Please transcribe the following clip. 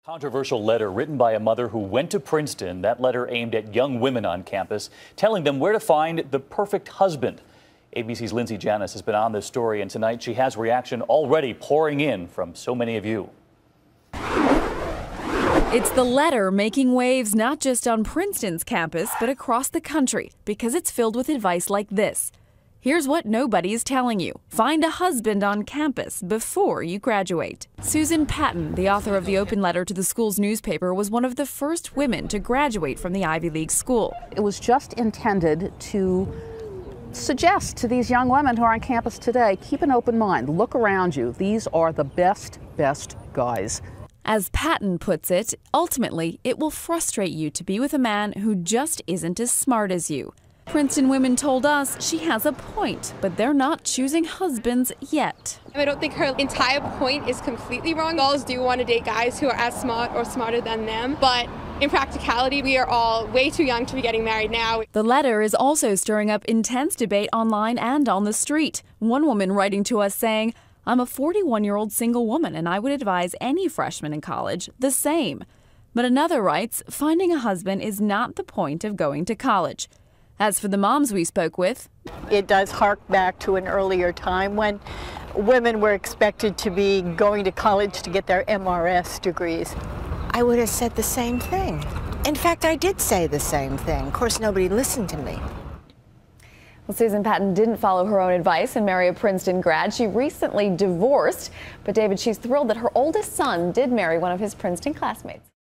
Controversial letter written by a mother who went to Princeton. That letter aimed at young women on campus, telling them where to find the perfect husband. ABC's Lindsay Janis has been on this story, and tonight she has reaction already pouring in from so many of you. It's the letter making waves not just on Princeton's campus, but across the country, because it's filled with advice like this. Here's what nobody is telling you. Find a husband on campus before you graduate. Susan Patton, the author of the open letter to the school's newspaper, was one of the first women to graduate from the Ivy League school. It was just intended to suggest to these young women who are on campus today, keep an open mind, look around you. These are the best guys. As Patton puts it, ultimately, it will frustrate you to be with a man who just isn't as smart as you. Princeton women told us she has a point, but they're not choosing husbands yet. I don't think her entire point is completely wrong. Girls do want to date guys who are as smart or smarter than them, but in practicality, we are all way too young to be getting married now. The letter is also stirring up intense debate online and on the street. One woman writing to us saying, "I'm a 41-year-old single woman and I would advise any freshman in college the same." But another writes, finding a husband is not the point of going to college. As for the moms we spoke with, it does hark back to an earlier time when women were expected to be going to college to get their MRS degrees. I would have said the same thing. In fact, I did say the same thing. Of course, nobody listened to me. Well, Susan Patton didn't follow her own advice and marry a Princeton grad. She recently divorced, but David, she's thrilled that her oldest son did marry one of his Princeton classmates.